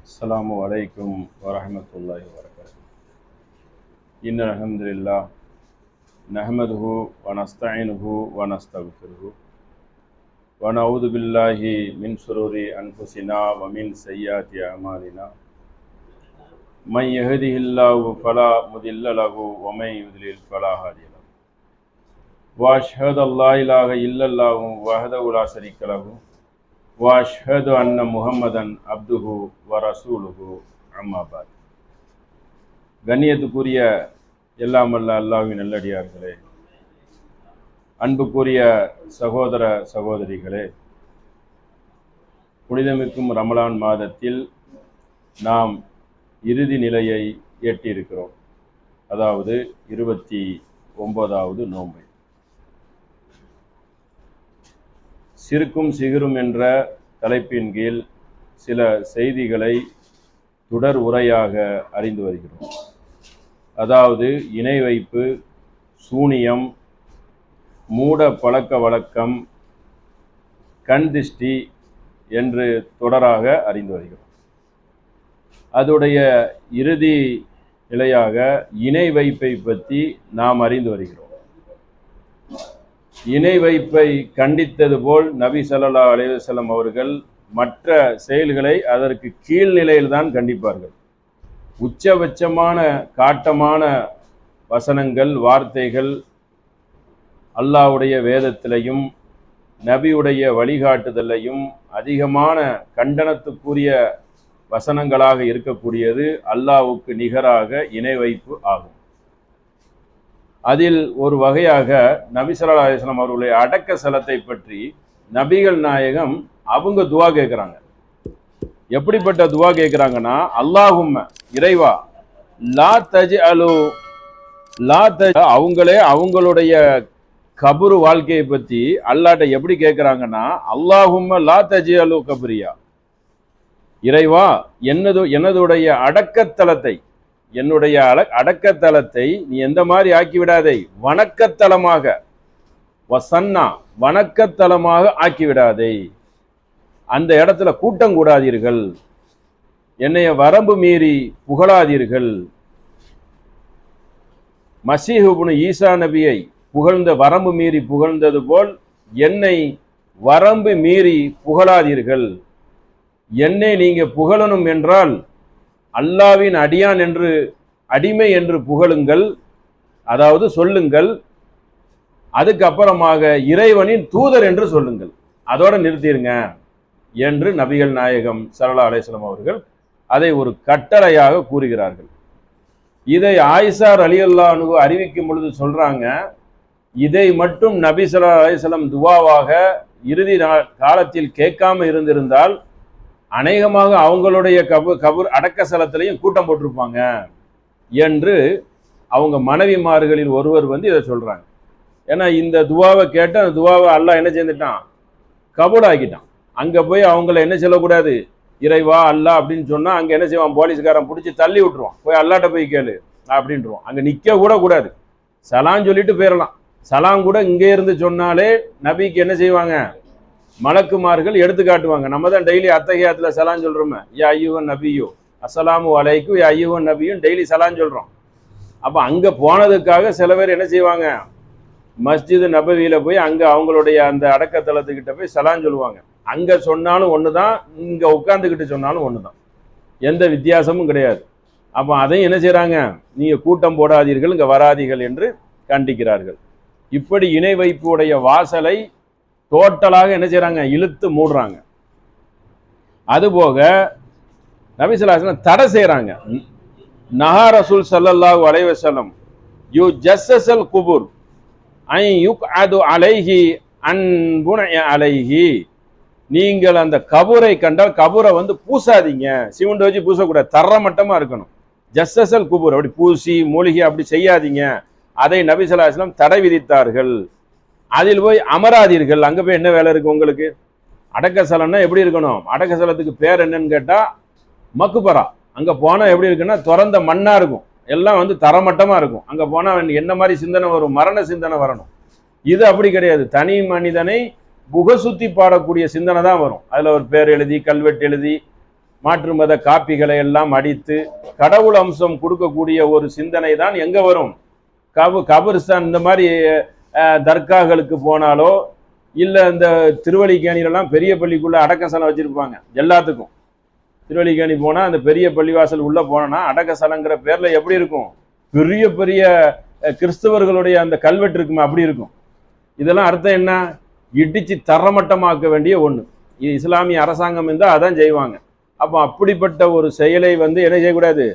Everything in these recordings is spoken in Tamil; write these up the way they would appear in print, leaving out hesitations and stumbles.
அஸ்ஸலாமு அலைக்கும் வரஹ்மத்துல்லாஹி வபரகாத்துஹு. இன்னல் ஹம்துலில்லாஹ் நஹ்மதுஹு வ நஸ்தஈனுஹு வ நஸ்தக்ஃபிருஹு வ நஊது பில்லாஹி மின் ஷுரூரி அன்ஃபுஸினா வ மின் ஸய்யிஆத்தி அமாலினா. மன் யஹ்திஹில்லாஹு ஃபலா முதில்ல லஹு வ மன் யுத்லில் ஃபலா ஹாதிய லஹு. வ அஷ்ஹது அல்லா இலாஹ இல்லல்லாஹு வஹ்தஹு லா ஷரீக்க லஹு வ அஷ்ஹது அன்ன முஹம்மதன் அப்துஹு வ ரசூலுஹு அம்மா பாத். கண்ணியத்துக்குரிய எல்லாம் வல்ல அல்லாஹ்வின் நல்லடியார்களே, அன்புக்குரிய சகோதர சகோதரிகளே, புனிதமிக்கும் ரமலான் மாதத்தில் நாம் இறுதி நிலையை எட்டியிருக்கிறோம். அதாவது 29வது நோன்பை. சிறுக்கும் சிகிரும் என்ற தலைப்பின் கீழ் சில செய்திகளை தொடர் உரையாக அறிந்து வருகிறோம். அதாவது இணை வைப்பு, சூனியம், மூட பழக்க வழக்கம், கண் திஷ்டி என்று தொடராக அறிந்து வருகிறோம். அதோடைய இறுதி நிலையாக இணை வைப்பை பற்றி நாம் அறிந்து வருகிறோம். இணை வைப்பை கண்டித்தது போல் நபி ஸல்லல்லாஹு அலைஹி வஸல்லம் அவர்கள் மற்ற செயல்களை அதற்கு கீழ்நிலையில் தான் கண்டிப்பார்கள். உச்சபட்சமான காட்டமான வசனங்கள், வார்த்தைகள் அல்லாஹ்வுடைய வேதத்திலையும் நபியுடைய வழிகாட்டுதலையும் அதிகமான கண்டனத்துக்குரிய வசனங்களாக இருக்கக்கூடியது அல்லாஹ்வுக்கு நிகராக இணை வைப்பு ஆகும். அதில் ஒரு வகையாக நபி ஸல்லல்லாஹு அலைஹி வஸல்லம் அவர்களுடைய அடக்க சலத்தை பற்றி நபிகள் நாயகம் அவங்க துவா கேட்குறாங்க. எப்படிப்பட்ட துவா கேட்குறாங்கன்னா, அல்லாஹும்ம இறைவா லா தஜ்அலு அவங்களே அவங்களுடைய கபரு வாழ்க்கையை பற்றி அல்லாட்ட எப்படி கேட்குறாங்கன்னா, அல்லாஹும்ம லா தஜ்அலு கபரியா, இறைவா என்னதுடைய அடக்கத்தலத்தை, என்னுடைய அடக்கத்தலத்தை நீ எந்த மாதிரி ஆக்கிவிடாதே, வணக்கத்தலமாக, வசன்னா வணக்கத்தலமாக ஆக்கிவிடாதே, அந்த இடத்துல கூட்டம் கூடாதீர்கள், என்னைய வரம்பு மீறி புகழாதீர்கள். மசீஹ் இப்னு ஈசா நபியை புகழ்ந்த வரம்பு மீறி புகழ்ந்தது போல் என்னை வரம்பு மீறி புகழாதீர்கள். என்னை நீங்க புகழணும் என்றால் அல்லாவின் அடியான் என்று, அடிமை என்று புகழுங்கள், அதாவது சொல்லுங்கள். அதுக்கப்புறமாக இறைவனின் தூதர் என்று சொல்லுங்கள், அதோட நிறுத்திடுங்க என்று நபிகள் நாயகம் ஸல்லல்லாஹு அலைஹி வஸல்லம் அவர்கள் அதை ஒரு கட்டளையாக கூறுகிறார்கள். இதை ஆயிஷா ரலியல்லாஹு அன்ஹா அறிவிக்கும் பொழுது சொல்றாங்க, இதை மட்டும் நபி ஸல்லல்லாஹு அலைஹி வஸல்லம் துவாவாக இறுதி காலத்தில் கேட்காம இருந்திருந்தால் அநேகமாக அவங்களுடைய கபர் அடக்க ஸ்தலத்திலையும் கூட்டம் போட்டிருப்பாங்க என்று அவங்க மனைவிமார்களில் ஒருவர் இதை சொல்றாங்க. ஏன்னா இந்த துவாவை கேட்ட அந்த துவாவை அல்லாஹ் என்ன செஞ்சுட்டான், கபூல் ஆக்கிட்டான். அங்க போய் அவங்கள என்ன சொல்லக்கூடாது, இறைவா அல்லாஹ் அப்படின்னு சொன்னா அங்க என்ன செய்வான், போலீஸ்காரன் பிடிச்சி தள்ளி விட்டுருவான், போய் அல்லாட்ட போய் கேளு அப்படின்ட்டுருவான். அங்க நிக்க கூட கூடாது, சலாம் சொல்லிட்டு போயிடலாம். சலாம் கூட இங்கே இருந்து சொன்னாலே நபிக்கு என்ன செய்வாங்க, மலக்குமார்கள் எடுத்து காட்டுவாங்க. நம்ம தான் டெய்லி அத்தஹியாத்துல சலாம் சொல்றோமே, யா அய்யுஹன் நபியோ அஸ்ஸலாமு அலைக்கும் யா அய்யுஹன் நபியும் டெய்லி சலாம் சொல்றோம். அப்ப அங்க போனதுக்காக சில பேர் என்ன செய்வாங்க, மஸ்ஜித் நபவியில போய் அங்க அவங்களுடைய அந்த அடக்கத்தலத்துக்கிட்ட போய் சலாம் சொல்லுவாங்க. அங்க சொன்னாலும் ஒண்ணுதான், இங்க உட்கார்ந்துக்கிட்டு சொன்னாலும் ஒண்ணுதான், எந்த வித்தியாசமும் கிடையாது. அப்ப அதையும் என்ன செய்யறாங்க, நீங்க கூட்டம் போடாதீர்கள், இங்க வராதீர்கள் என்று கண்டிக்கிறார்கள். இப்படி இணை வைப்புடைய வாசலை டோட்டலாக என்ன செய்யறாங்க, இழுத்து மூடுறாங்க. அதுபோக நபி ஸல்லல்லாஹு அலைஹி வஸல்லம் தடை செய்யறாங்க. நஹா ரசூல் ஸல்லல்லாஹு அலைஹி வஸல்லம் யு ஜஸ்ஸல் குபூர் ஐ யுக்அது அலைஹி அன் புனய அலைஹி, நீங்கள் அந்த கபூரை கண்டால் கபூரை பூசாதீங்க, சிமெண்ட் வச்சு பூசக்கூடாது, தரமட்டமா இருக்கணும். ஜஸ்ஸல் குபூர் அப்படி பூசி மூலிகை அப்படி செய்யாதீங்க, அதை நபி ஸல்லல்லாஹு அலைஹி வஸல்லம் தடை விதித்தார்கள். அதில் போய் அமராதீர்கள். அங்க போய் என்ன வேலை இருக்கு உங்களுக்கு, அடக்க ஸ்தலம்னா எப்படி இருக்கணும், அடக்க ஸ்தலத்துக்கு பேர் என்னன்னு கேட்டா மக்குபரா. அங்க போனா எப்படி இருக்குன்னா திறந்த மண்ணா இருக்கும், எல்லாம் தரமட்டமா இருக்கும். அங்க போனா என்ன மாதிரி சிந்தனை வரும், மரண சிந்தனை வரணும். இது அப்படி கிடையாது, தனி மனிதனை புகசுத்தி பாடக்கூடிய சிந்தனை தான் வரும். அதில் ஒரு பேர் எழுதி கல்வெட்டு எழுதி மாற்று மத காப்பிகளை எல்லாம் அடித்து கடவுள் அம்சம் கொடுக்கக்கூடிய ஒரு சிந்தனை தான் எங்க வரும்? கபர்ஸ்தான் இந்த மாதிரி தர்காக்களுக்கு போனாலோ இல்லை இந்த திருவல்லிக்கேணியிலலாம் பெரிய பள்ளிக்குள்ள அடக்கசலம் வச்சிருப்பாங்க எல்லாத்துக்கும். திருவல்லிக்கேணி போனால் அந்த பெரிய பள்ளிவாசல் உள்ள போனோன்னா அடக்கசலங்கிற பேர்ல எப்படி இருக்கும்? பெரிய பெரிய கிறிஸ்தவர்களுடைய அந்த கல்வெட்டு இருக்குமா, அப்படி இருக்கும். இதெல்லாம் அர்த்தம் என்ன? இடிச்சு தரமட்டமாக்க வேண்டிய ஒண்ணு. இஸ்லாமிய அரசாங்கம் இருந்தால் அதான் செய்வாங்க. அப்போ அப்படிப்பட்ட ஒரு செயலை வந்து என்ன செய்யக்கூடாது,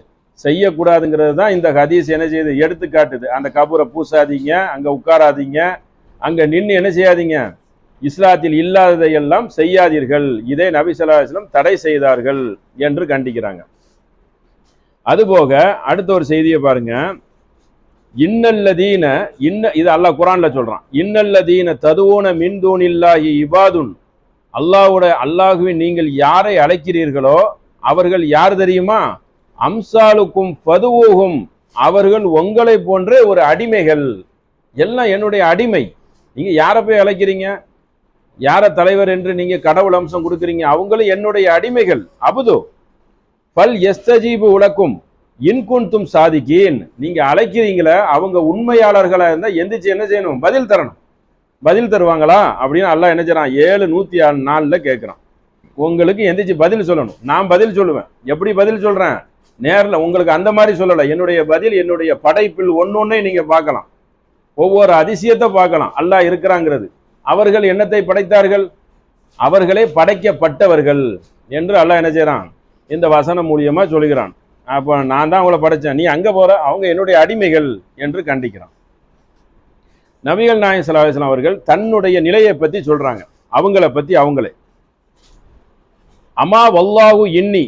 செய்யக்கூடாதுங்கிறது தான் இந்த ஹதீஸ் என்ன செய்யுது, எடுத்து காட்டுது. அந்த கபூரை பூசாதீங்க, அங்க உட்காராதீங்க, அங்க நின்று என்ன செய்யாதீங்க, இஸ்லாத்தில் இல்லாததையெல்லாம் செய்யாதீர்கள், இதை நபி ஸல்லல்லாஹு அலைஹி வஸல்லம் தடை செய்தார்கள் என்று கண்டிக்கிறாங்க. அதுபோக அடுத்த ஒரு செய்தியை பாருங்க. இன்னல்லதீன இது அல்லாஹ் குர்ஆன்ல சொல்றான். இன்னல்லதீன ததுஊன மின் தூனில்லாஹி இபாதுன், அல்லாஹ்வின் நீங்கள் யாரை அழைக்கிறீர்களோ அவர்கள் யார் தெரியுமா? அம்சாலுக்கும் ஃபதுவுஹும், அவர்கள் உங்களை போன்ற ஒரு அடிமைகள், எல்லாம் என்னுடைய அடிமை. நீங்க யாரை போய் அழைக்கிறீங்க, யார தலைவர் என்று நீங்க கடவுள் அம்சம் கொடுக்குறீங்க, அவங்களும் என்னுடைய அடிமைகள். அபுது பல் எஸ்தஜீபு உலக்கும் இன்குன்தும் சாதிக்கீன், நீங்க அழைக்கிறீங்களே அவங்க உண்மையாளர்களா இருந்தா எந்திரிச்சு என்ன செய்யணும், பதில் தரணும். பதில் தருவாங்களா அப்படின்னு அல்லாஹ் என்ன செய்றான், 704 கேட்கிறான். உங்களுக்கு எந்திரிச்சு பதில் சொல்லணும். நான் பதில் சொல்லுவேன். எப்படி பதில் சொல்றேன்? நேரில் உங்களுக்கு அந்த மாதிரி சொல்லலை. என்னுடைய பதில் என்னுடைய படைப்பில் ஒன்னொன்னே நீங்க பார்க்கலாம், ஒவ்வொரு அதிசயத்தை பார்க்கலாம். அல்லாஹ் இருக்கிறாங்கிறது. அவர்கள் என்னத்தை படைத்தார்கள்? அவர்களே படைக்கப்பட்டவர்கள் என்று அல்லாஹ் என்ன செய்யறான், இந்த வசனம் மூலியமா சொல்லுகிறான். அப்போ நான் தான் அவங்கள படைச்சேன், நீ அங்க போற, அவங்க என்னுடைய அடிமைகள் என்று கண்டிக்கிறான். நபிகள் நாயகம் ஸல்லல்லாஹு அலைஹி வஸல்லம் அவர்கள் தன்னுடைய நிலையை பத்தி சொல்றாங்க. அவங்கள பத்தி அவங்களே, அமா வல்லாஹு இன்னி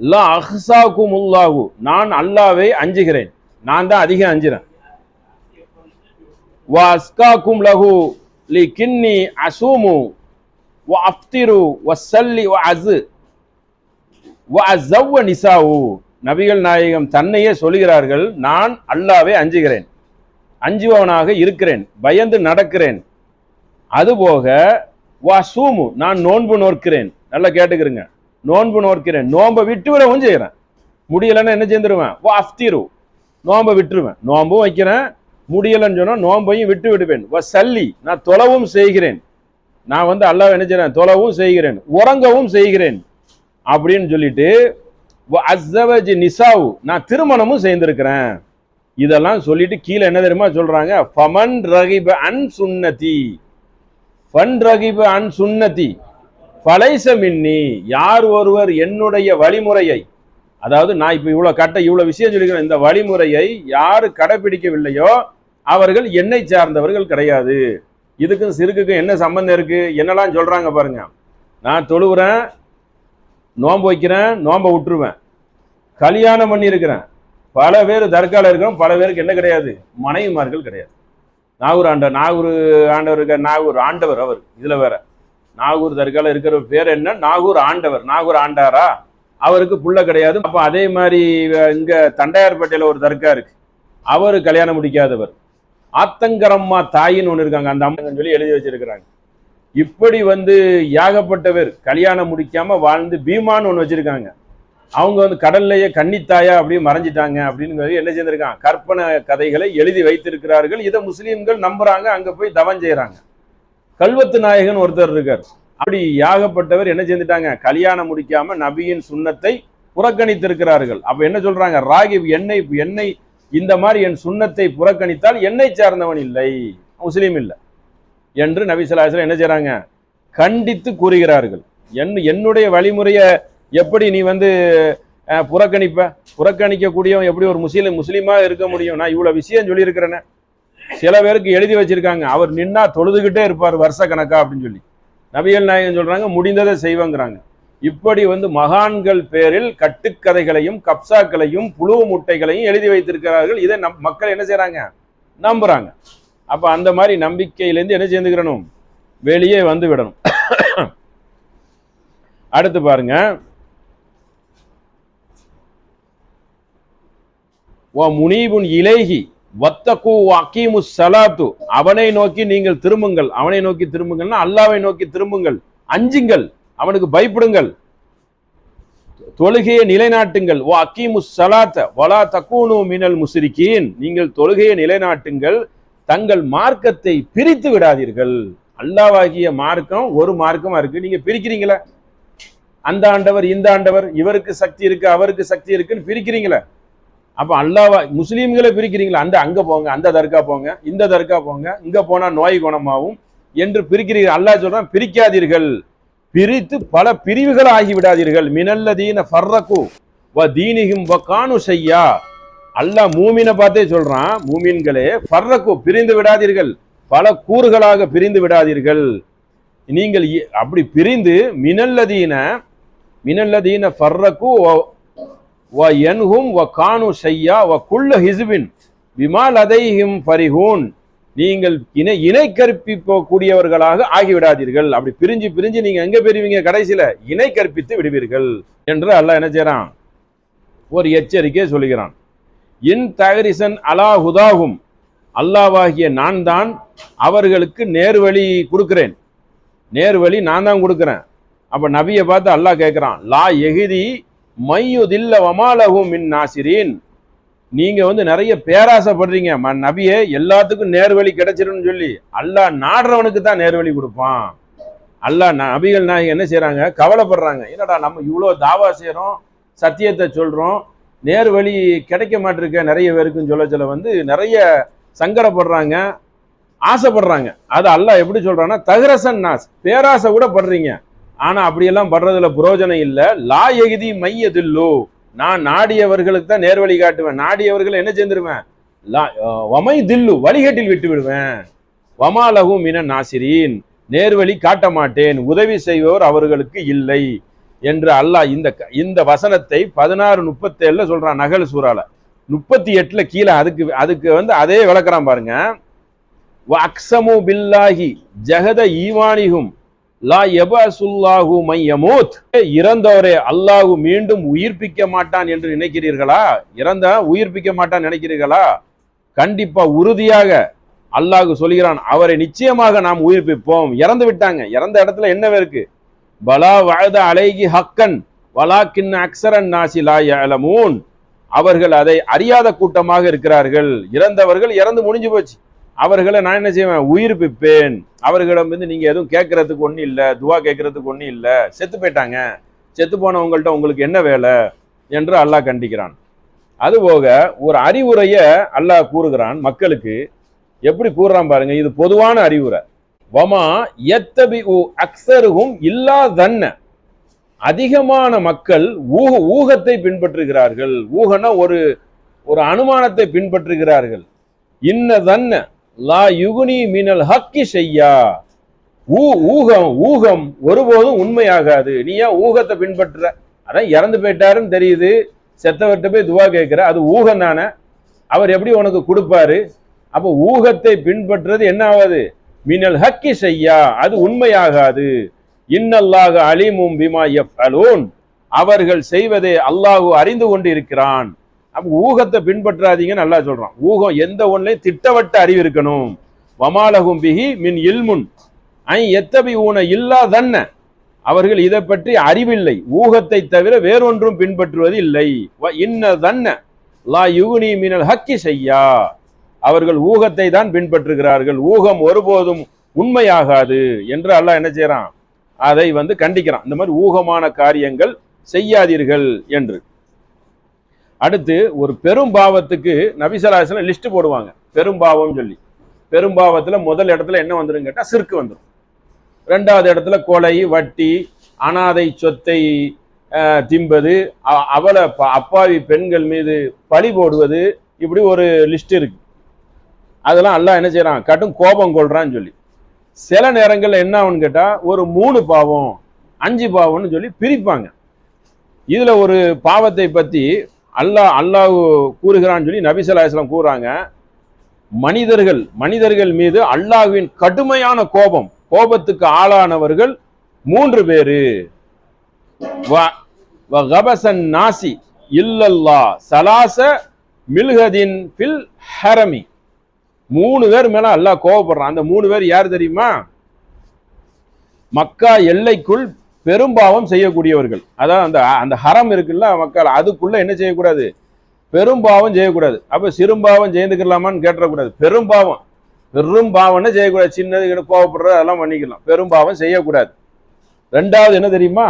லா அஹ்சாகுமுல்லாஹு, நான் அல்லாஹ்வை அஞ்சுகிறேன், நான் தான் அதிகம் அஞ்சுறேன். வ அஸ்காகும் லஹு லி கின்னி அசூமு வ அஃப்திரு வ ஸல்லி வ அஸு வ அஸவ்வ நிசாவு. நபிகள் நாயகம் தன்னையே சொல்கிறார்கள், நான் அல்லாஹ்வை அஞ்சுகிறேன், அஞ்சுவவனாக இருக்கிறேன், பயந்து நடக்கிறேன். அதுபோக வசூமு, நான் நோன்பு நோக்கிறேன். நல்லா கேட்டுக்கிறேங்க, நோன்பு நோக்கிறேன், நோன்பை விட்டு விடவும் செய்கிறேன். முடியலைன்னா என்ன செஞ்சிருவேன், அஃப்திரு, நோன்பை விட்டுருவேன். நோன்பும் வைக்கிறேன், முடியலைன்னு சொன்னா நோன்பையும் விட்டு விடுவேன். சல்லி, நான் தொலைவும் செய்கிறேன், நான் வந்து அல்லாஹ் என்ன செய்றேன், தொலைவும் செய்கிறேன், உறங்கவும் செய்கிறேன் அப்படின்னு சொல்லிட்டு அஸ்ஸவஜ் நிசாவு, நான் திருமணமும் செய்திருக்கிறேன். இதெல்லாம் சொல்லிட்டு கீழே என்ன தெரியுமா சொல்றாங்க, ஃபமன் ரகிப அன் சுன்னதி, ஃபன் ரகிப அன் சுன்னதி ஃபலைஸ மின்னி, யார் ஒருவர் என்னுடைய வழிமுறையை, அதாவது நான் இப்ப இவ்வளவு விஷயம் சொல்லிக்கிறேன், இந்த வழிமுறையை யாரு கடைபிடிக்கவில்லையோ அவர்கள் என்னை சார்ந்தவர்கள் கிடையாது. இதுக்கும் சிறுக்குக்கும் என்ன சம்பந்தம் இருக்கு? என்னெல்லாம் சொல்றாங்க பாருங்க. நான் தொழுகிறேன், நோன்பு வைக்கிறேன், நோன்பை விட்டுருவேன், கல்யாணம் பண்ணி இருக்கிறேன், பல பேர் தர்கால இருக்கிறோம், பல பேருக்கு என்ன கிடையாது, மனைவிமார்கள் கிடையாது. நாகூர் ஆண்டவர் இருக்க, நாகூர் ஆண்டவர் அவர். இதுல வேற நாகூர் தர்கால இருக்கிற பேர் என்ன, நாகூர் ஆண்டவர். நாகூர் ஆண்டாரா, அவருக்கு புள்ள கிடையாது. அப்ப அதே மாதிரி இங்க தண்டையார்பேட்டையில ஒரு தர்கா இருக்கு, அவரு கல்யாணம் முடிக்காதவர். ஆத்தங்கரம்மா தாயின்னு ஒண்ணு இருக்காங்க, அந்த அம்மன் சொல்லி எழுதி வச்சிருக்கிறாங்க. இப்படி வந்து யாகப்பட்டவர் கல்யாணம் முடிக்காம வாழ்ந்து பீமான்னு ஒண்ணு வச்சிருக்காங்க. அவங்க வந்து கடல்லையே கன்னித்தாயா அப்படியே மறைஞ்சிட்டாங்க அப்படின்னு என்ன செய்திருக்காங்க, கற்பனை கதைகளை எழுதி வைத்திருக்கிறார்கள். இதை முஸ்லீம்கள் நம்புறாங்க, அங்க போய் தவம் செய்யறாங்க. கல்வத்து நாயகன் ஒருத்தர் இருக்கார். அப்படி யாகப்பட்டவர் என்ன செஞ்சுட்டாங்க, கல்யாணம் முடிக்காம நபியின் சுன்னத்தை புறக்கணித்திருக்கிறார்கள். அப்ப என்ன சொல்றாங்க, ராகிப், என்னை இந்த மாதிரி என் சுன்னத்தை புறக்கணித்தால் என்னை சார்ந்தவன் இல்லை, முஸ்லீம் இல்லை என்று நபி ஸல்லல்லாஹு அலைஹி வஸல்லம் என்ன செய்றாங்க, கண்டித்து கூறுகிறார்கள். என்னுடைய வழிமுறையை எப்படி நீ வந்து புறக்கணிக்கக்கூடியவன் எப்படி ஒரு முஸ்லீமா இருக்க முடியும்? நான் இவ்வளவு விஷயம் சொல்லியிருக்கிறேன்னு சில பேருக்கு எழுதி வச்சிருக்காங்க, அவர் நின்னா தொழுதுகிட்டே இருப்பார் வருஷ கணக்கா அப்படின்னு சொல்லி. நபிகள் நாயகம் சொல்றாங்க, முடிந்ததை செய்வாங்கிறாங்க. இப்படி வந்து மகான்கள் பேரில் கட்டுக்கதைகளையும் கப்சாக்களையும் புழு முட்டைகளையும் எழுதி வைத்திருக்கிறார்கள். இதை மக்கள் என்ன செய்யறாங்க, நம்புறாங்க. அப்ப அந்த மாதிரி நம்பிக்கையிலேருந்து என்ன செய்துக்கிறணும், வெளியே வந்து விடணும். அடுத்து பாருங்க, முனீபுன் இலைஹி வத்தகு அகீமு ஸலாத்து, அவனை நோக்கி நீங்கள் திரும்புங்கள். அவனை நோக்கி திரும்புங்கள்னா அல்லாஹ்வை நோக்கி திரும்புங்கள், அஞ்சுங்கள், அவனுக்கு பயப்படுங்கள். தொழுகையை நிலைநாட்டுங்கள். வ அக்கீமுஸ் ஸலாத்த வலா தகூனு மினல் முஸ்ரிகீன். நீங்கள் தொழுகையை நிலைநாட்டுங்கள், தங்கள் மார்க்கத்தை பிரித்து விடாதீர்கள். அல்லாஹ்வாகிய மார்க்கம் ஒரு மார்க்கமா இருக்கு, நீங்க பிரிக்கிறீங்களா? அந்த ஆண்டவர் இந்த ஆண்டவர், இவருக்கு சக்தி இருக்கு அவருக்கு சக்தி இருக்குன்னு பிரிக்கிறீங்களா? அப்ப அல்லாஹ் முஸ்லீம்களை பிரிக்கிறீங்களா? அந்த அங்க போங்க, அந்த தர்கா போங்க, இந்த தர்கா போங்க, இங்க போனா நோய் குணமாகும் என்று பிரிக்கிறீர்கள். அல்லாஹ் சொல்றான் பிரிக்காதீர்கள், பிரித்து பல பிரிவுகள் ஆகிவிடாதீர்கள். மினல்லதீன ஃபர்ரகு வ தீனிஹிம் வ கானு ஷையா. அல்லாஹ் மூமினை பார்த்தே சொல்றான், மூமின்களே ஃபர்ரகு பிரிந்து விடாதீர்கள், பல கூறுகளாக பிரிந்து விடாதீர்கள். நீங்கள் அப்படி பிரிந்து மினல்லதீன ஃபர்ரகு வ யன்ஹும் வ கானு ஷையா வ குல்ல ஹிஸ்பின் பிமா லதைஹிம் ஃபரிஹூன். நீங்கள் இணை கற்பிக்கக்கூடியவர்களாக ஆகிவிடாதீர்கள். அப்படி பிரிஞ்சு பிரிஞ்சு நீங்க எங்க பெறுவீங்க? கடைசியில இணை கற்பித்து விடுவீர்கள் என்று அல்லாஹ் என்ன செய்யறான்? ஒரு எச்சரிக்கை சொல்லுகிறான். இன் தகரிசன் அலா ஹுதாகும், அல்லாஹ்வாகிய நான் தான் அவர்களுக்கு நேர்வழி கொடுக்கிறேன், நேர்வழி நான் தான் கொடுக்கிறேன். அப்ப நபியை பார்த்து அல்லாஹ் கேட்கிறான், லா எஹிதி மையுதில்ல வமாலஹும் மின் நாசிரீன். நீங்க நிறைய பேராசைப்படுறீங்க நபியே, எல்லாத்துக்கும் நேர்வழி கிடைச்சிருன்னு சொல்லி. அல்லாஹ் நாடுறவனுக்கு தான் நேர்வழி கொடுப்பான். அல்லாஹ் நபிகள் நாயகம் என்ன செய்யறாங்க? கவலைப்படுறாங்க. என்னடா நம்ம இவ்வளவு தாவா செய்யறோம், சத்தியத்தை சொல்றோம், நேர்வழி கிடைக்க மாட்டிருக்க நிறைய பேருக்குன்னு சொல்ல நிறைய சங்கடப்படுறாங்க, ஆசைப்படுறாங்க. அது அல்லாஹ் எப்படி சொல்றான்னா, தகரசன் நாஸ், பேராசை கூட படுறீங்க, ஆனா அப்படியெல்லாம் படுறதுல புரோஜனம் இல்லை. லா எகிதி மையதில்லோ, நான் நாடியவர்களுக்கு தான் நேர்வழி காட்டுவேன், நாடியவர்கள் என்ன செஞ்சிருவேன்? வமை தில்லு, வழிகட்டில் விட்டு விடுவேன். வமாலகு மின நாசிரீன், நேர்வழி காட்ட மாட்டேன், உதவி செய்வோர் அவர்களுக்கு இல்லை என்று அல்லாஹ் இந்த வசனத்தை 16:37 சொல்றான் நகல் சூறால. 38 கீழே அதுக்கு அதே விளக்குறான் பாருங்க. அக்ஸமு பில்லாஹி ஜஹத ஈமானிஹும் லா யபசுல்லாஹு மையமூத். இறந்தவரே அல்லாஹு மீண்டும் உயிர்ப்பிக்க மாட்டான் என்று நினைக்கிறீர்களா? இறந்த உயிர்ப்பிக்க மாட்டான் நினைக்கிறீர்களா? கண்டிப்பா உறுதியாக அல்லாஹ் சொல்கிறான், அவரை நிச்சயமாக நாம் உயிர்ப்பிப்போம். இறந்து விட்டாங்க, இறந்த இடத்துல என்ன இருக்கு? பலா வஅத அலைஹி ஹக்கன் வலாக்கின் அக்ஸரன் நாஸி லா யஅலமூன். அவர்கள் அதை அறியாத கூட்டமாக இருக்கிறார்கள். இறந்தவர்கள் இறந்து முடிஞ்சு போச்சு, அவர்களை நான் என்ன செய்வேன்? உயிர்ப்பிப்பேன். அவர்களிடம் நீங்க எதுவும் கேட்கறதுக்கு ஒன்றும் இல்லை, துவா கேட்கறதுக்கு ஒன்றும் இல்லை, செத்து போயிட்டாங்க, செத்து போனவங்கள்ட்ட உங்களுக்கு என்ன வேலை என்று அல்லாஹ் கண்டிக்கிறான். அதுபோக ஒரு அறிவுரைய அல்லாஹ் கூறுகிறான் மக்களுக்கு. எப்படி கூறுறான் பாருங்க, இது பொதுவான அறிவுரை. வமா யத்தபிஉ அக்ஸருஹும் இல்லா தன்ன. அதிகமான மக்கள் ஊகத்தை பின்பற்றுகிறார்கள். ஊகனா ஒரு அனுமானத்தை பின்பற்றுகிறார்கள். இன்ன தன்ன லா யுகுனி மினல் ஹக்கி ஷையா. ஊகம் ஒருபோதும் உண்மையாகாது. நீ ஏன் ஊகத்தை பின்பற்ற? அதான் இறந்து போயிட்டாருன்னு தெரியுது, செத்தவர்கிட்ட போய் துவா கேட்கிற, அது ஊகம் தானே, அவர் எப்படி உனக்கு கொடுப்பாரு? அப்ப ஊகத்தை பின்பற்றுறது என்ன ஆகாது? மினல் ஹக்கி ஷையா, அது உண்மையாகாது. இன்னல்லாஹ அலீமும் பிமா யஃப்அலூன். அவர்கள் செய்வதை அல்லாஹ் அறிந்து கொண்டு இருக்கிறான். அப்ப ஊகத்தை பின்பற்றாதீங்கன்னு அல்லாஹ் சொல்றான். ஊகம் எந்த ஒன்றையும் திட்டவட்ட அறிவு இருக்கணும். வமாலகும் பிஹி மின் இல்முன் ஐ எத்தபிஊன இல்லா தன்ன. அவர்கள் இதை பற்றி அறிவில்லை, ஊகத்தை தவிர வேறொன்றும் பின்பற்றுவது இல்லை. இன்ன தன்ன லா யுகுனி மினல் ஹக்கி ஷையா. அவர்கள் ஊகத்தை தான் பின்பற்றுகிறார்கள், ஊகம் ஒருபோதும் உண்மையாகாது என்று அல்லாஹ் என்ன செய்யறான்? அதை கண்டிக்கிறான். இந்த மாதிரி ஊகமான காரியங்கள் செய்யாதீர்கள் என்று. அடுத்து ஒரு பெரும் பாவத்துக்கு நபி ஸல்லல்லாஹு அலைஹி வஸல்லம் லிஸ்ட் போடுவாங்க, பெரும்பாவம் சொல்லி. பெரும்பாவத்துல முதல் இடத்துல என்ன வந்துடும் கேட்டா சிர்க் வந்துடும். ரெண்டாவது இடத்துல கொலை, வட்டி, அனாதை சொத்தை திம்பது, அவல அப்பாவி பெண்கள் மீது பழி போடுவது, இப்படி ஒரு லிஸ்ட் இருக்கு. அதெல்லாம் அல்லாஹ் என்ன செய்யறான்? கட்டும் கோபம் கொள்றான்னு சொல்லி. சில நேரங்கள்ல என்ன ஆகும்னு கேட்டா ஒரு 3 பாவம் 5 பாவம்னு சொல்லி பிரிப்பாங்க. இதுல ஒரு பாவத்தை பத்தி அல்லாஹ் கூறுகிறான்னு சொல்லி நபி ஸல்லல்லாஹு அலைஹி வஸல்லம் கூறுறாங்க. மனிதர்கள் மீது அல்லாஹ்வின் கடுமையான கோபத்துக்கு ஆளானவர்கள் 3 பேரு. வகபசன் நாசி இல்லல்லாஹ் சலாச மில்ஹதின் ஃபில் ஹரமி. 3 பேர் மேல அல்லாஹ் கோபப்படுறான். அந்த 3 பேர் யார் தெரியுமா? மக்கா எல்லைக்குள் பெரும்பாவம் செய்யக்கூடியவர்கள். அதாவது அந்த அந்த ஹரம் இருக்குல்ல மக்கள், அதுக்குள்ள என்ன செய்யக்கூடாது, பெரும்பாவம் செய்யக்கூடாது. அப்ப சிறும்பாவம் செய்துக்கலாமான்னு கேட்டக்கூடாது. பெரும்பாவம், பெரும்பாவம்னு செய்யக்கூடாது. சின்னது கோவப்படுறது அதெல்லாம் பண்ணிக்கலாம், பெரும்பாவம் செய்யக்கூடாது. ரெண்டாவது என்ன தெரியுமா,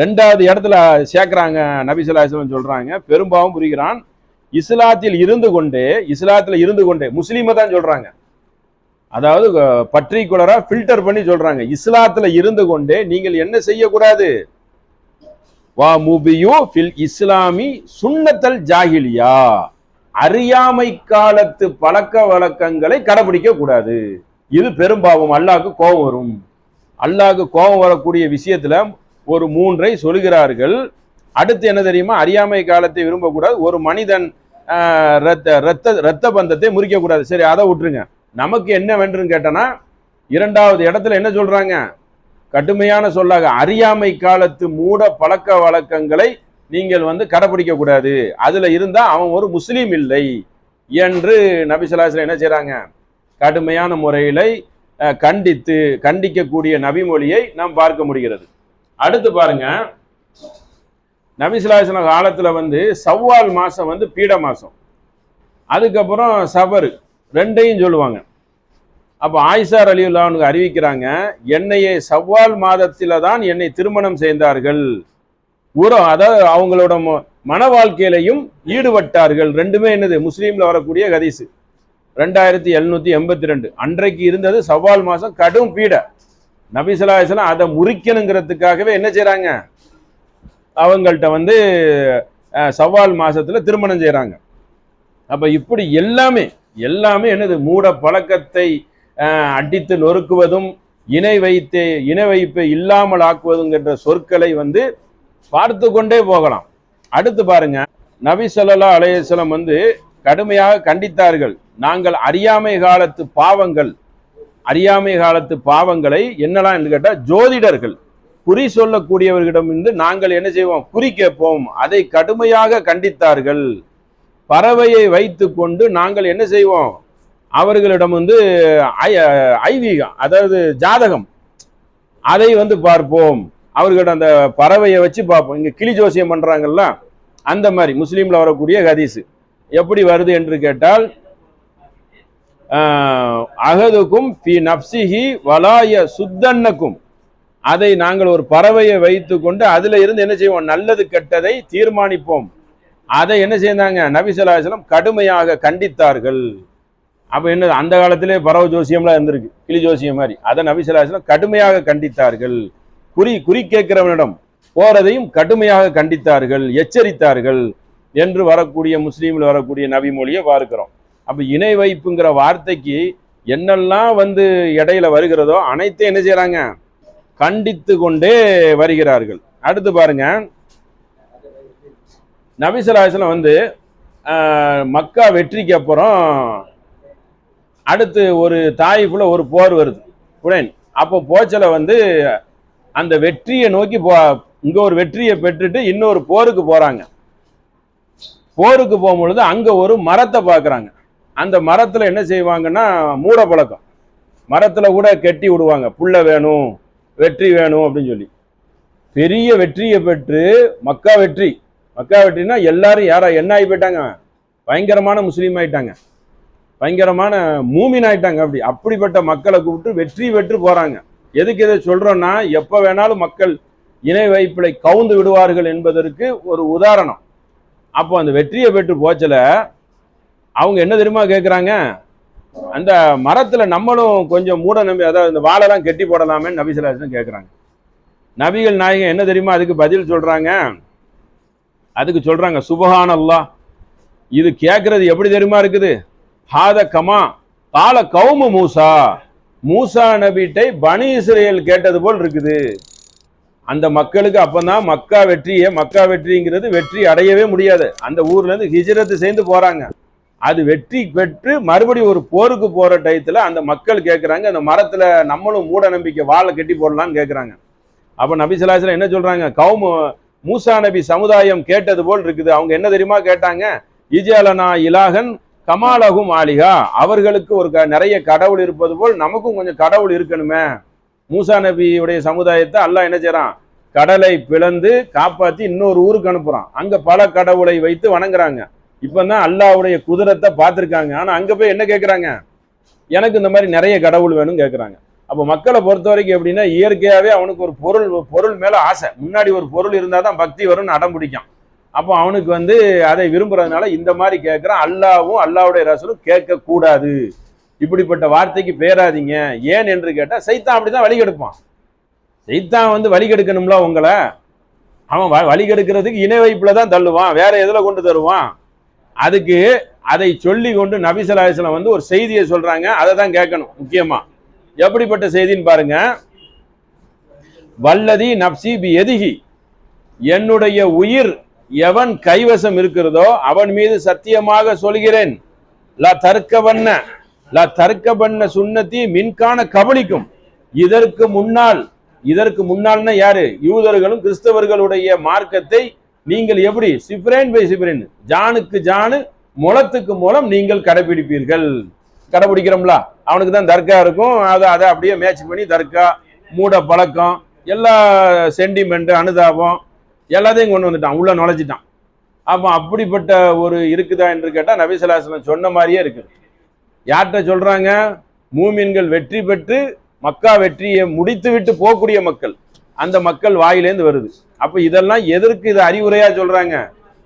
ரெண்டாவது இடத்துல சேர்க்கிறாங்க நபி ஸல்லல்லாஹு அலைஹி வஸல்லம் சொல்றாங்க, பெரும்பாவம் புரிகிறான் இஸ்லாத்தில் இருந்து கொண்டே முஸ்லீமை தான் சொல்றாங்க. அதாவது பர்டிகுலரா ஃபில்டர் பண்ணி சொல்றாங்க. இஸ்லாத்துல இருந்து கொண்டே நீங்கள் என்ன செய்யக்கூடாது, வா முபியு ஃபில் இஸ்லாமி சுன்னத்தல் ஜாஹிலியா, அறியாமை காலத்து பழக்க வழக்கங்களை கடைபிடிக்க கூடாது. இது பெரும்பாவம், அல்லாஹ்க்கு கோபம் வரும். அல்லாஹ்க்கு கோபம் வரக்கூடிய விஷயத்துல ஒரு 3ஐ சொல்கிறார்கள். அடுத்து என்ன தெரியுமா, அறியாமை காலத்தை விரும்பக்கூடாது, ஒரு மனிதன் ரத்த பந்தத்தை முறிக்க கூடாது. சரி, அதை விட்டுருங்க. நமக்கு என்ன வென்றுன்னு கேட்டனா, இரண்டாவது இடத்துல என்ன சொல்றாங்க, கடுமையான சொல்லாக அறியாமை காலத்து மூட பழக்க வழக்கங்களை நீங்கள் கடைபிடிக்க கூடாது, அதுல இருந்தா அவன் ஒரு முஸ்லீம் இல்லை என்று நபி ஸல்லல்லாஹு அலைஹி வஸல்லம் என்ன செய்றாங்க, கடுமையான முறையில கண்டிக்கக்கூடிய நபிமொழியை நாம் பார்க்க முடிகிறது. அடுத்து பாருங்க, நபி ஸல்லல்லாஹு அலைஹி வஸல்லம் காலத்துல சவ்வால் மாசம் பீட மாசம், அதுக்கப்புறம் சபர், ரெண்டையும் சொல்லுவாங்க. அப்ப ஆயிஷா ரலியல்லாஹு அன்ஹா அறிவிக்கிறாங்க, என்னையே சவ்வால் மாதத்தில தான் என்னை திருமணம் செய்தார்கள், அதாவது அவங்களோட மன வாழ்க்கையிலையும் ஈடுபட்டார்கள். ரெண்டுமே என்னது, முஸ்லீம்ல வரக்கூடிய ஹதீஸ் 2782. அன்றைக்கு இருந்தது சவ்வால் மாசம், கடும் பீட. நபி ஸல்லல்லாஹு அலைஹி வஸல்லம் அதை முறிக்கணுங்கிறதுக்காகவே என்ன செய்றாங்க, அவங்கள்ட்ட சவ்வால் மாசத்துல திருமணம் செய்யறாங்க. அப்ப இப்படி எல்லாமே என்னது, மூட பழக்கத்தை அடித்து நொறுக்குவதும் இணை வைப்பை இல்லாமல் ஆக்குவதுங்கிற சொற்களை பார்த்து கொண்டே போகலாம். அடுத்து பாருங்க, நபி ஸல்லல்லாஹு அலைஹி வஸல்லம் கடுமையாக கண்டித்தார்கள். நாங்கள் அறியாமை காலத்து பாவங்களை என்னலாம் என்று கேட்டா, ஜோதிடர்கள் குறி சொல்லக்கூடியவர்களிடம் நாங்கள் என்ன செய்வோம், குறி கேட்போம், அதை கடுமையாக கண்டித்தார்கள். பறவையை வைத்து கொண்டு நாங்கள் என்ன செய்வோம், அவர்களிடம் ஐவீகம், அதாவது ஜாதகம், அதை பார்ப்போம். அவர்களிடம் அந்த பறவையை வச்சு பார்ப்போம். இங்க கிளி ஜோசியம் பண்றாங்கல்ல, அந்த மாதிரி முஸ்லீம்ல வரக்கூடிய ஹதீஸ் எப்படி வருது என்று கேட்டால், அகதுக்கும் ஃபி நஃப்ஸிஹி வலாய சுத்தன்னக்கும், அதை நாங்கள் ஒரு பறவையை வைத்து கொண்டு அதுல இருந்து என்ன செய்வோம், நல்லது கெட்டதை தீர்மானிப்போம். அதை என்ன செய்தாங்க, நபி ஸல்லல்லாஹு அலைஹி வஸல்லம் கடுமையாக கண்டித்தார்கள். அப்ப என்ன, அந்த காலத்திலே பறவை ஜோசியம்லாம் இருந்திருக்கு, கிளி ஜோசியம் மாதிரி, அதை நபி ஸல்லல்லாஹு அலைஹி வஸல்லம் கடுமையாக கண்டித்தார்கள். குறி கேட்கிறவனிடம் போறதையும் கடுமையாக கண்டித்தார்கள், எச்சரித்தார்கள் என்று வரக்கூடிய முஸ்லீம்ல வரக்கூடிய நபி மொழியை பார்க்கிறோம். அப்ப இணை வைப்புங்கிற வார்த்தைக்கு என்னெல்லாம் இடையில வருகிறதோ அனைத்தையும் என்ன செய்யறாங்க, கண்டித்து கொண்டே வருகிறார்கள். அடுத்து பாருங்க, நபி ஸல்லல்லாஹு அலைஹி வஸல்லம் மக்கா வெற்றிக்கு அப்புறம் அடுத்து ஒரு தாயிஃப்ல ஒரு போர் வருது, உடனே அப்போ போச்சல அந்த வெற்றியை நோக்கி இங்க ஒரு வெற்றியை பெற்றுட்டு இன்னொரு போருக்கு போறாங்க. போருக்கு போகும்பொழுது அங்க ஒரு மரத்தை பார்க்குறாங்க. அந்த மரத்துல என்ன செய்வாங்கன்னா, மூட பழக்கம், மரத்துல கூட கெட்டி விடுவாங்க, புள்ள வேணும் வெற்றி வேணும் அப்படின்னு சொல்லி. பெரிய வெற்றியை பெற்று மக்கா வெற்றினா எல்லாரும் என்ன ஆகி போயிட்டாங்க, பயங்கரமான முஸ்லீம் ஆயிட்டாங்க, பயங்கரமான மூமின் ஆயிட்டாங்க. அப்படிப்பட்ட மக்களை கூப்பிட்டு வெற்றி பெற்று போறாங்க. எதுக்கு இதை சொல்றோம்னா, எப்ப வேணாலும் மக்கள் இணை வைப்பிலை கவுந்து விடுவார்கள் என்பதற்கு ஒரு உதாரணம். அப்போ அந்த வெற்றியை பெற்று போச்சல அவங்க என்ன தெரியுமா கேட்குறாங்க, அந்த மரத்துல நம்மளும் கொஞ்சம் மூட நம்பி, அதாவது இந்த வாழெல்லாம் கெட்டி போடலாமேன்னு நபி ஸல்லல்லாஹு அலைஹி வஸல்லம் கேட்குறாங்க. நபிகள் நாயகம் என்ன தெரியுமா அதுக்கு பதில் சொல்றாங்க, சுபஹானல்லாஹ், இது கேட்கறது எப்படி தெரியுமா இருக்குது, ஹாத கமா கால கௌமு மூசா நபிட்டை பனி இஸ்ரேல் கேட்டது போல் இருக்குது. அந்த மக்களுக்கு அப்பதான் மக்கா வெற்றிங்கிறது வெற்றி அடையவே முடியாது. அந்த ஊர்ல இருந்து ஹிஜ்ரத் செய்து போறாங்க. அது வெற்றி பெற்று மறுபடியும் ஒரு போருக்கு போற டயத்துல அந்த மக்கள் கேட்கிறாங்க, அந்த மரத்துல நம்மளும் மூட நம்பிக்கை வாழை கட்டி போடலாம்னு கேட்கிறாங்க. அப்ப நபி ஸல்லல்லாஹு அலைஹி வஸல்லம் என்ன சொல்றாங்க, மூசா நபி சமுதாயம் கேட்டது போல் இருக்குது. அவங்க என்ன தெரியுமா கேட்டாங்க, இஜலனா இலாகன் கமாலகும் ஆலிகா, அவர்களுக்கு ஒரு நிறைய கடவுள் இருப்பது போல் நமக்கும் கொஞ்சம் கடவுள் இருக்கணுமே. மூசா நபியுடைய சமுதாயத்தை அல்லாஹ் என்ன செய்றான், கடலை பிளந்து காப்பாத்தி இன்னொரு ஊருக்கு அனுப்புறான். அங்க பல கடவுளை வைத்து வணங்குறாங்க. இப்பதான் அல்லாஹ்வுடைய குதிரத்தை பார்த்திருக்காங்க. ஆனா அங்க போய் என்ன கேட்கறாங்க? எனக்கு இந்த மாதிரி நிறைய கடவுள் வேணும் கேட்கறாங்க. அப்போ மக்களை பொறுத்த வரைக்கும் எப்படின்னா, இயற்கையாவே அவனுக்கு ஒரு பொருள் மேல ஆசை. முன்னாடி ஒரு பொருள் இருந்தாதான் பக்தி வரும்னு அடம் பிடிக்கும். அப்போ அவனுக்கு அதை விரும்புறதுனால இந்த மாதிரி கேட்கிறான். அல்லாவும் அல்லாவுடைய ரசூலும் கேட்க கூடாது, இப்படிப்பட்ட வார்த்தைக்கு பேராதீங்க. ஏன் என்று கேட்டா, சைத்தான் அப்படிதான் வழி கெடுப்பான். சைத்தான் வழி கெடுக்கணும்ல உங்களை. அவன் வழி கெடுக்கிறதுக்கு இணை வைப்புல தான் தள்ளுவான், வேற எதுல கொண்டு தருவான். அதுக்கு அதை சொல்லி கொண்டு நபி ஸல்லல்லாஹு அலைஹி வஸல்லம் ஒரு செய்தியை சொல்றாங்க. அதை தான் கேட்கணும் முக்கியமா. எப்படிப்பட்ட செய்தின்னு பாருங்க. வல்லதி நப்சி பி எதிகி, என்னுடைய உயிர் எவன் கைவசம் இருக்கிறதோ அவன் மீது சத்தியமாக சொல்கிறேன், லா தர்க்கபன்ன சுன்னதி மின்கான கபலிக்கும், இதற்கு முன்னால்னா யாரு? யூதர்களும் கிறிஸ்தவர்களுடைய மார்க்கத்தை நீங்கள் எப்படி சிப்ரேன் பை சிப்ரேன், ஜானுக்கு ஜானு முளத்துக்கு மூலம் நீங்கள் கடைபிடிப்பீர்கள். கடைபிடிக்கிறோம்ல, அவனுக்கு தான் தர்கா இருக்கும். அதை அப்படியே மேட்ச் பண்ணி தர்கா, மூட பழக்கம், எல்லா சென்டிமெண்ட், அனுதாபம் எல்லாத்தையும் கொண்டு வந்துட்டான், உள்ள நுழைச்சிட்டான். அப்போ அப்படிப்பட்ட ஒரு இருக்குதா என்று கேட்டால் நபி ஸல்லல்லாஹு அலைஹி வஸல்லம் சொன்ன மாதிரியே இருக்குது. யார்கிட்ட சொல்றாங்க? மூமின்கள் வெற்றி பெற்று மக்கா வெற்றியை முடித்து விட்டு போகக்கூடிய மக்கள், அந்த மக்கள் வாயிலேருந்து வருது. அப்ப இதெல்லாம் எதற்கு இது அறிவுரையா சொல்றாங்க?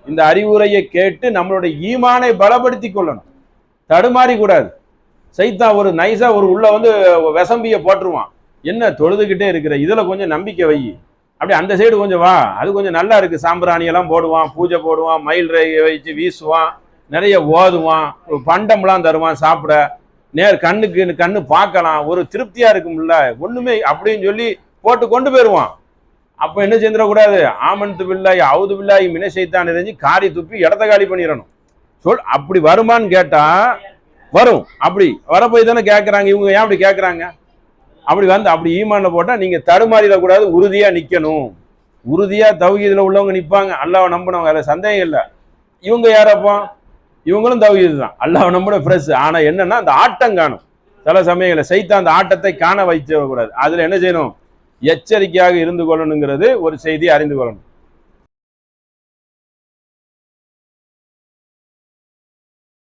இந்த அறிவுரையை கேட்டு நம்மளுடைய ஈமானை பலப்படுத்தி கொள்ளணும், தடுமாறி கூடாது. சைத்தான் ஒரு நைஸா உள்ள விசம்பிய போட்டுருவான். என்ன தொழுதுகிட்டே இருக்கிற, இதுல கொஞ்சம் நம்பிக்கை வை, அப்படி அந்த சைடு கொஞ்சம் வா, அது கொஞ்சம் நல்லா இருக்கு, சாம்பிராணி எல்லாம் போடுவான், பூஜை போடுவான், மயில் ரேகை வச்சு வீசுவான், நிறைய ஓதுவான், பண்டம்லாம் தருவான் சாப்பிட, கண்ணு பார்க்கலாம், ஒரு திருப்தியா இருக்கும்ல, ஒண்ணுமே அப்படின்னு சொல்லி போட்டு கொண்டு போயிருவான். அப்ப என்ன செஞ்சிடக்கூடாது? ஆமன்து பில்லாஹி அவுது பில்லாஹி மின ஷைத்தானிர் ரஜீம், காரி துப்பி இடத்த காலி பண்ணிடணும். அப்படி வருமான்னு கேட்டா வரும். அப்படி வரப்போய் தானே கேட்கறாங்க இவங்க. ஏன் அப்படி கேட்கறாங்க? அப்படி ஈமான்ல போட்டா நீங்க தடுமாறிடக்கூடாது, உறுதியா நிக்கணும். உறுதியா தௌஹீதுல உள்ளவங்க நிப்பாங்க, அல்லாஹ்வை நம்பினவங்க, அதுல சந்தேகம் இல்லை. இவங்க யாரப்போ? இவங்களும் தௌஹீது தான், அல்லாஹ்வை நம்பின பிரஸ். ஆனா என்னன்னா அந்த ஆட்டம் காணும். சில சமயங்களில் சைத்தான் அந்த ஆட்டத்தை காண வைக்க கூடாது. அதுல என்ன செய்யணும்? எச்சரிக்கையாக இருந்து கொள்ளணுங்கிறது ஒரு செய்தி அறிந்து கொள்ளணும்.